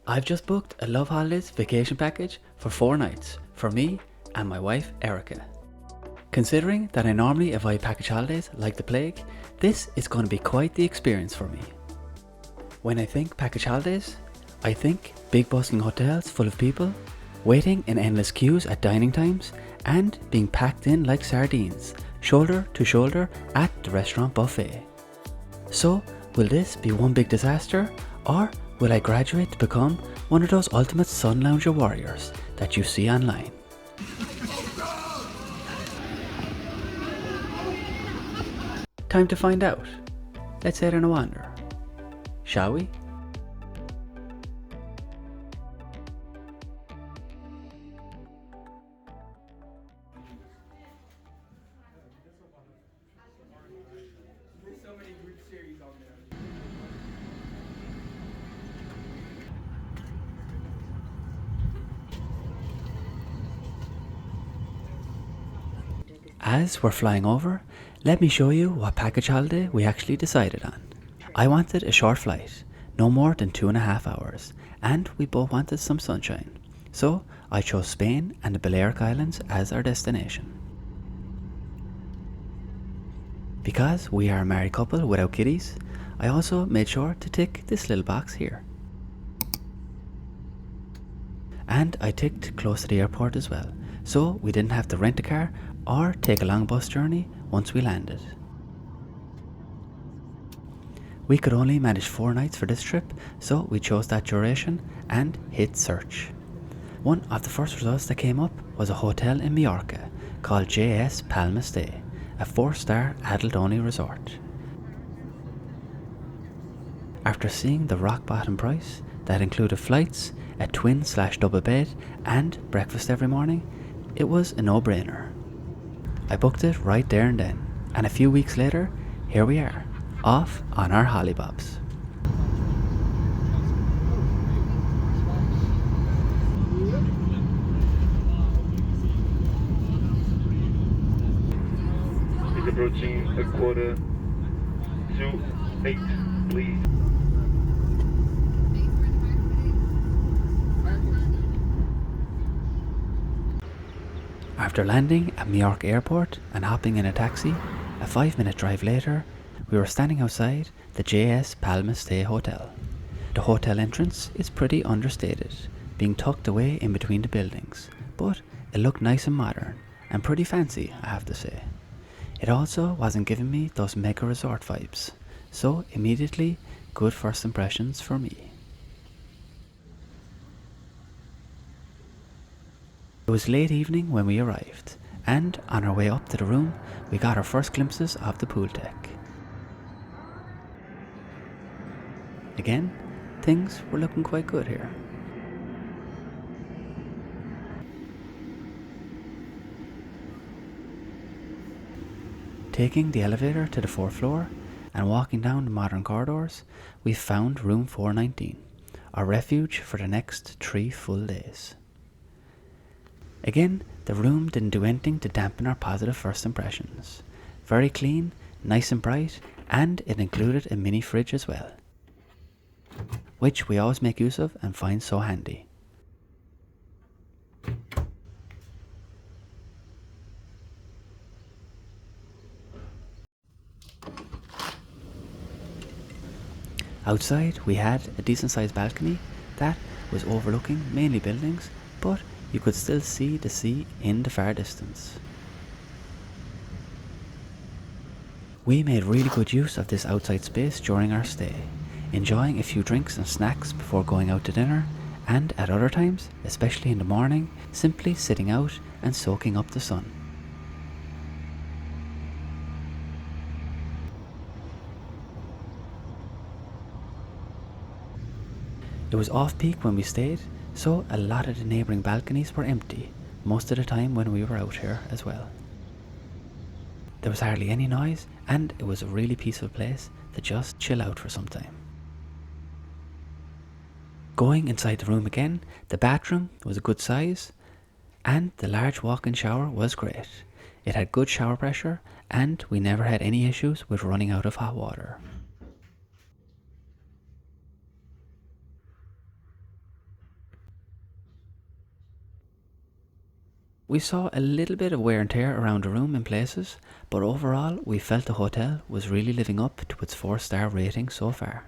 I've just booked a Love Holidays vacation package for 4 nights for me and my wife Erica. Considering that I normally avoid package holidays like the plague, this is going to be quite the experience for me. When I think package holidays, I think big bustling hotels full of people, waiting in endless queues at dining times, and being packed in like sardines, shoulder to shoulder at the restaurant buffet. So, will this be one big disaster, or will I graduate to become one of those ultimate sun lounger warriors that you see online? Time to find out. Let's head on a wander. Shall we? As we're flying over, let me show you what package holiday we actually decided on. I wanted a short flight, no more than 2.5 hours, and we both wanted some sunshine. So I chose Spain and the Balearic Islands as our destination. Because we are a married couple without kiddies, I also made sure to tick this little box here. And I ticked close to the airport as well, so we didn't have to rent a car or take a long bus journey once we landed. We could only manage 4 nights for this trip, so we chose that duration and hit search. One of the first results that came up was a hotel in Mallorca called JS Palma Stay, a 4-star adult-only resort. After seeing the rock-bottom price that included flights, a twin/double bed, and breakfast every morning, it was a no-brainer. I booked it right there and then, and a few weeks later, here we are, off on our hollybobs. Is approaching 8:15, please. After landing at Mallorca Airport and hopping in a taxi, a 5-minute drive later, we were standing outside the JS Palma Stay Hotel. The hotel entrance is pretty understated, being tucked away in between the buildings, but it looked nice and modern, and pretty fancy, I have to say. It also wasn't giving me those mega resort vibes, so immediately good first impressions for me. It was late evening when we arrived, and on our way up to the room, we got our first glimpses of the pool deck. Again, things were looking quite good here. Taking the elevator to the 4th floor and walking down the modern corridors, we found room 419, our refuge for the next 3 full days. Again, the room didn't do anything to dampen our positive first impressions. Very clean, nice and bright, and it included a mini fridge as well, which we always make use of and find so handy. Outside we had a decent sized balcony that was overlooking mainly buildings, but you could still see the sea in the far distance. We made really good use of this outside space during our stay, enjoying a few drinks and snacks before going out to dinner, and at other times, especially in the morning, simply sitting out and soaking up the sun. It was off-peak when we stayed, so a lot of the neighbouring balconies were empty, most of the time when we were out here as well. There was hardly any noise, and it was a really peaceful place to just chill out for some time. Going inside the room again, the bathroom was a good size, and the large walk-in shower was great. It had good shower pressure, and we never had any issues with running out of hot water. We saw a little bit of wear and tear around the room in places, but overall we felt the hotel was really living up to its 4-star rating so far.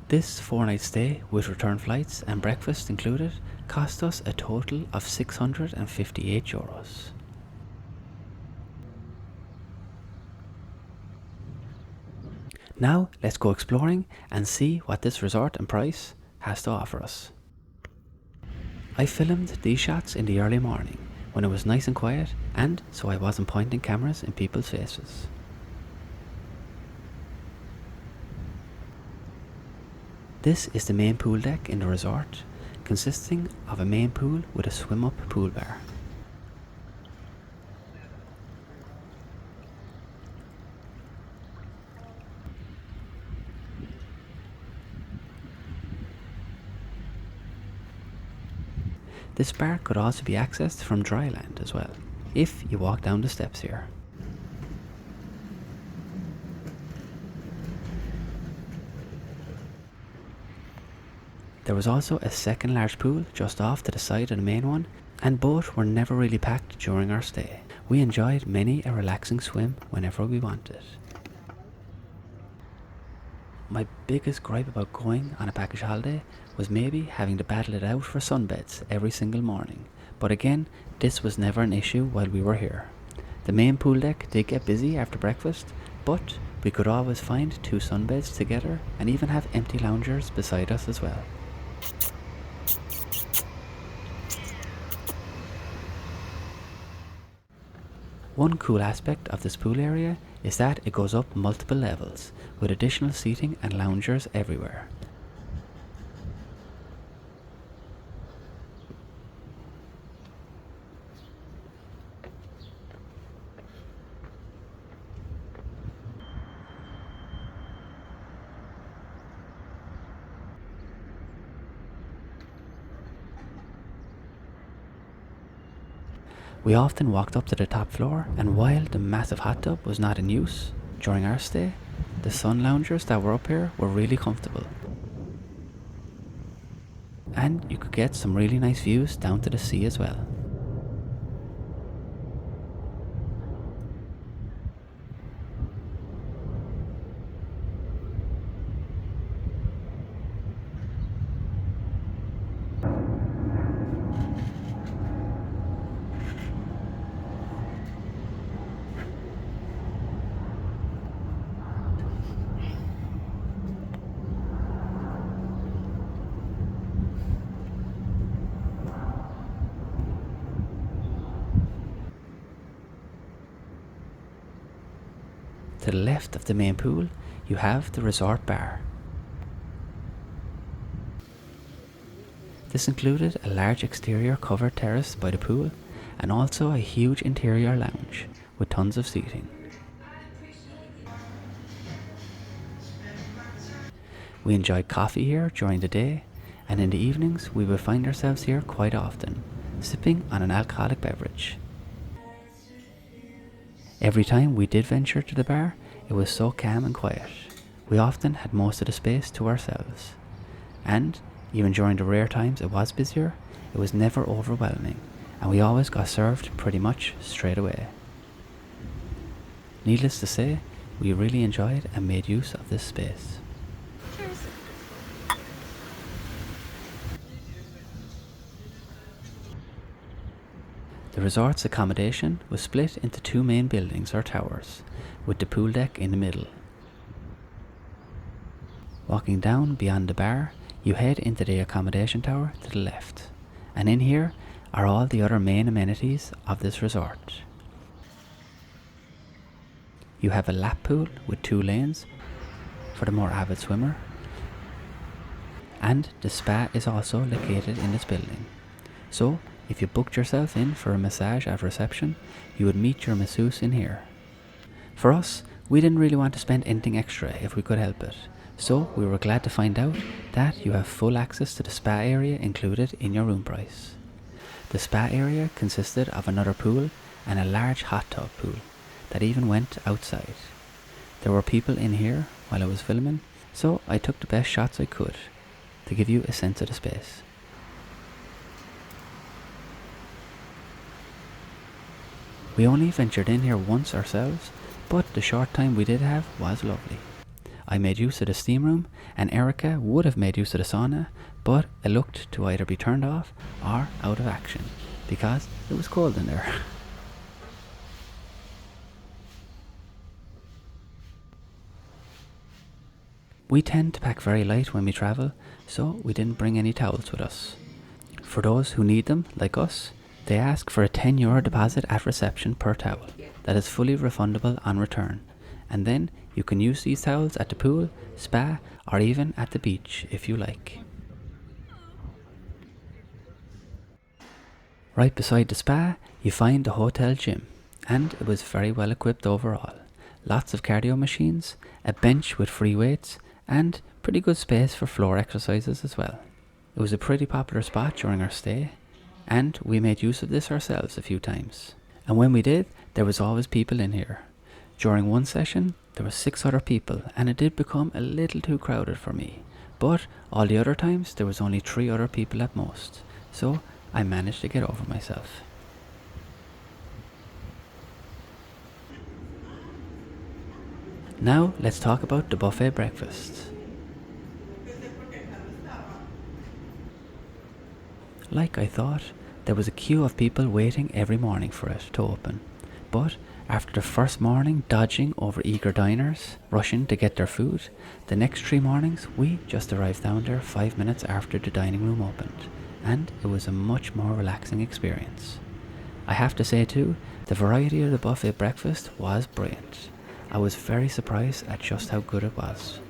This 4-night stay with return flights and breakfast included cost us a total of €658. Now let's go exploring and see what this resort and price has to offer us. I filmed these shots in the early morning when it was nice and quiet, and so I wasn't pointing cameras in people's faces. This is the main pool deck in the resort, consisting of a main pool with a swim-up pool bar. This bar could also be accessed from dry land as well, if you walk down the steps here. There was also a second large pool just off to the side of the main one, and both were never really packed during our stay. We enjoyed many a relaxing swim whenever we wanted. My biggest gripe about going on a package holiday was maybe having to battle it out for sunbeds every single morning, but again, this was never an issue while we were here. The main pool deck did get busy after breakfast, but we could always find 2 sunbeds together and even have empty loungers beside us as well. One cool aspect of this pool area is that it goes up multiple levels, with additional seating and loungers everywhere. We often walked up to the top floor, and while the massive hot tub was not in use during our stay, the sun loungers that were up here were really comfortable. And you could get some really nice views down to the sea as well. To the left of the main pool, you have the resort bar. This included a large exterior covered terrace by the pool, and also a huge interior lounge with tons of seating. We enjoyed coffee here during the day, and in the evenings we would find ourselves here quite often, sipping on an alcoholic beverage. Every time we did venture to the bar, it was so calm and quiet. We often had most of the space to ourselves. And even during the rare times it was busier, it was never overwhelming, and we always got served pretty much straight away. Needless to say, we really enjoyed and made use of this space. Cheers. The resort's accommodation was split into 2 main buildings or towers, with the pool deck in the middle. Walking down beyond the bar, you head into the accommodation tower to the left, and in here are all the other main amenities of this resort. You have a lap pool with 2 lanes for the more avid swimmer, and the spa is also located in this building. So, if you booked yourself in for a massage at reception, you would meet your masseuse in here. For us, we didn't really want to spend anything extra if we could help it, so we were glad to find out that you have full access to the spa area included in your room price. The spa area consisted of another pool and a large hot tub pool that even went outside. There were people in here while I was filming, so I took the best shots I could to give you a sense of the space. We only ventured in here once ourselves, but the short time we did have was lovely. I made use of the steam room, and Erica would have made use of the sauna, but it looked to either be turned off or out of action because it was cold in there. We tend to pack very light when we travel, so we didn't bring any towels with us. For those who need them, like us, they ask for a €10 deposit at reception per towel that is fully refundable on return, and then you can use these towels at the pool, spa, or even at the beach if you like. Right beside the spa, you find the hotel gym, and it was very well equipped overall. Lots of cardio machines, a bench with free weights, and pretty good space for floor exercises as well. It was a pretty popular spot during our stay, and we made use of this ourselves a few times. And when we did, there was always people in here. During one session, there were 6 other people, and it did become a little too crowded for me. But all the other times, there was only 3 other people at most, so I managed to get over myself. Now let's talk about the buffet breakfast. Like I thought, there was a queue of people waiting every morning for it to open. But after the first morning dodging over eager diners, rushing to get their food, the next 3 mornings we just arrived down there 5 minutes after the dining room opened, and it was a much more relaxing experience. I have to say too, the variety of the buffet breakfast was brilliant. I was very surprised at just how good it was.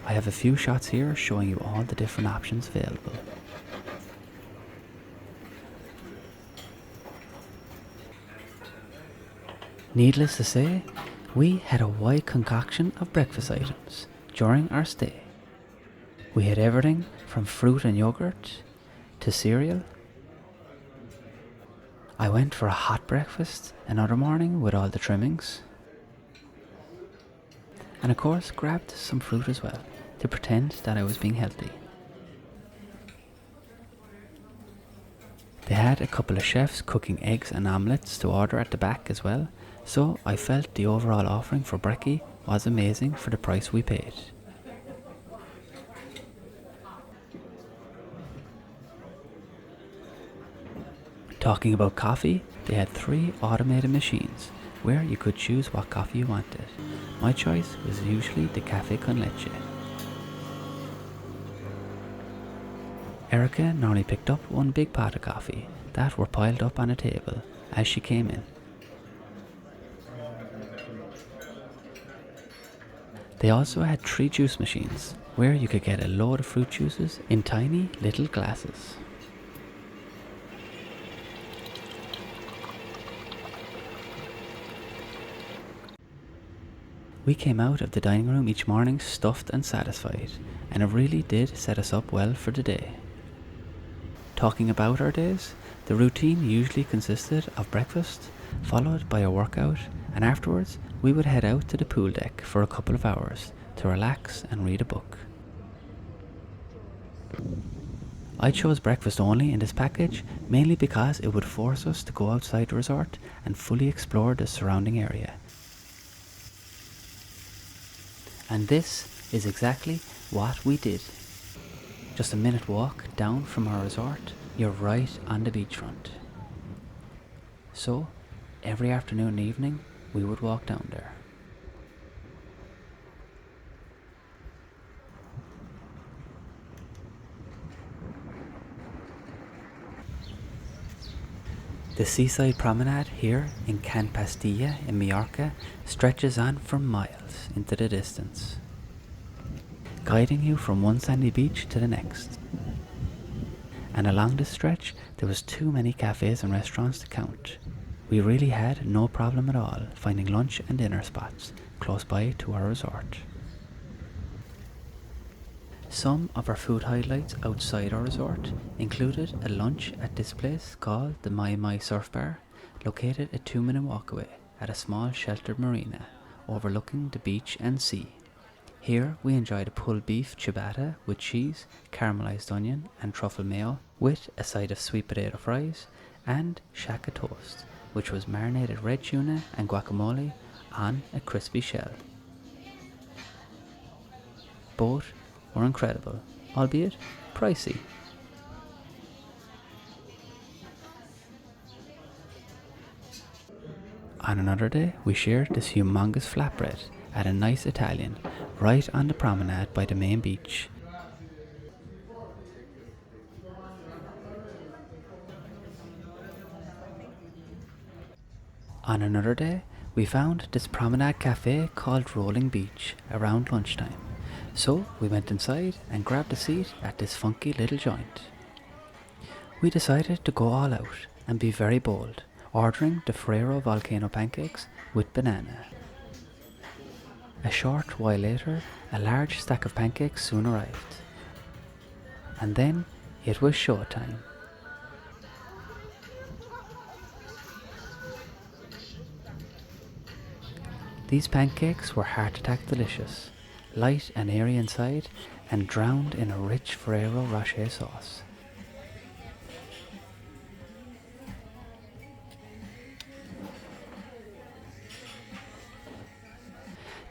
I have a few shots here showing you all the different options available. Needless to say, we had a wide concoction of breakfast items during our stay. We had everything from fruit and yogurt to cereal. I went for a hot breakfast another morning with all the trimmings. And of course grabbed some fruit as well to pretend that I was being healthy. They had a couple of chefs cooking eggs and omelettes to order at the back as well, so I felt the overall offering for brekkie was amazing for the price we paid. Talking about coffee, they had 3 automated machines where you could choose what coffee you wanted. My choice was usually the cafe con leche. Erica normally picked up 1 big pot of coffee that were piled up on a table as she came in. They also had 3 juice machines where you could get a load of fruit juices in tiny little glasses. We came out of the dining room each morning stuffed and satisfied, and it really did set us up well for the day. Talking about our days, the routine usually consisted of breakfast, followed by a workout, and afterwards we would head out to the pool deck for a couple of hours to relax and read a book. I chose breakfast only in this package mainly because it would force us to go outside the resort and fully explore the surrounding area. And this is exactly what we did. Just a minute walk down from our resort, you're right on the beachfront. So, every afternoon and evening, we would walk down there. The seaside promenade here in Can Pastilla in Mallorca stretches on for miles into the distance, guiding you from one sandy beach to the next. And along this stretch there was too many cafes and restaurants to count. We really had no problem at all finding lunch and dinner spots close by to our resort. Some of our food highlights outside our resort included a lunch at this place called the My Surf Bar, located a 2-minute walk away at a small sheltered marina overlooking the beach and sea. Here we enjoyed a pulled beef ciabatta with cheese, caramelised onion and truffle mayo with a side of sweet potato fries and shaka toast, which was marinated red tuna and guacamole on a crispy shell. Both were incredible, albeit pricey. On another day, we shared this humongous flatbread at a nice Italian right on the promenade by the main beach. On another day, we found this promenade cafe called Rolling Beach around lunchtime. So we went inside and grabbed a seat at this funky little joint. We decided to go all out and be very bold, ordering the Ferrero volcano pancakes with banana. A short while later, a large stack of pancakes soon arrived. And then it was showtime. These pancakes were heart attack delicious, light and airy inside and drowned in a rich Ferrero Rocher sauce.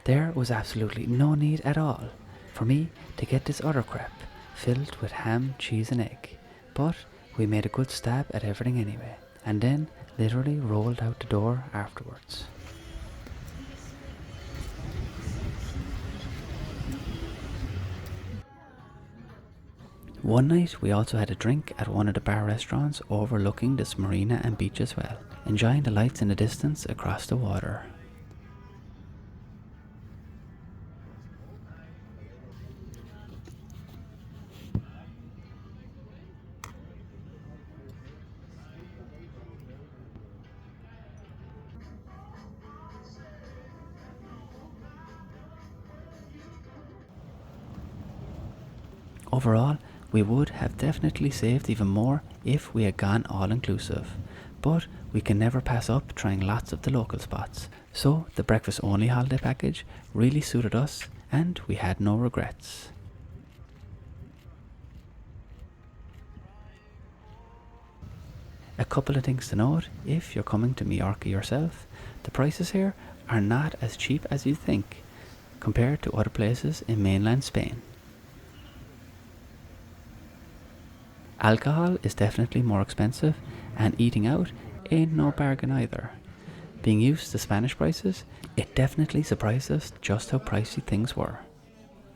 There was absolutely no need at all for me to get this other crap filled with ham, cheese and egg, but we made a good stab at everything anyway, and then literally rolled out the door afterwards. One night we also had a drink at one of the bar restaurants overlooking this marina and beach as well, enjoying the lights in the distance across the water. Overall, we would have definitely saved even more if we had gone all-inclusive, but we can never pass up trying lots of the local spots, so the breakfast only holiday package really suited us and we had no regrets. A couple of things to note: if you're coming to Mallorca yourself, the prices here are not as cheap as you think compared to other places in mainland Spain. Alcohol is definitely more expensive, and eating out ain't no bargain either. Being used to Spanish prices, it definitely surprised us just how pricey things were.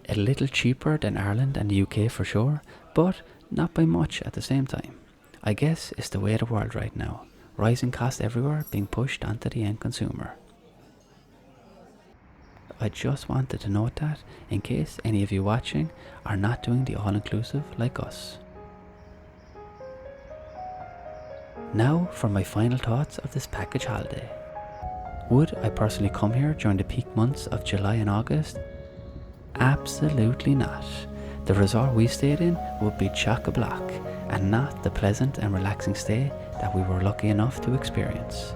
A little cheaper than Ireland and the UK for sure, but not by much at the same time. I guess it's the way of the world right now, rising costs everywhere being pushed onto the end consumer. I just wanted to note that in case any of you watching are not doing the all-inclusive like us. Now for my final thoughts of this package holiday. Would I personally come here during the peak months of July and August? Absolutely not. The resort we stayed in would be chock-a-block and not the pleasant and relaxing stay that we were lucky enough to experience.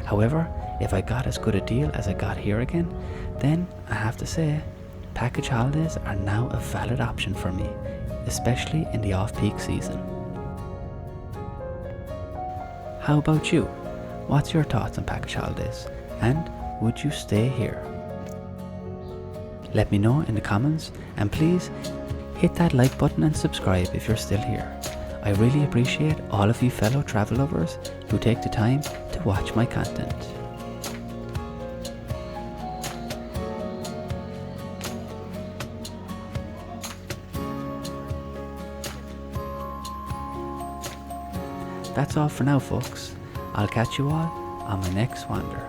However, if I got as good a deal as I got here again, then I have to say, package holidays are now a valid option for me, especially in the off-peak season. How about you? What's your thoughts on package holidays? And would you stay here? Let me know in the comments, and please hit that like button and subscribe if you're still here. I really appreciate all of you fellow travel lovers who take the time to watch my content. That's all for now, folks. I'll catch you all on my next wander.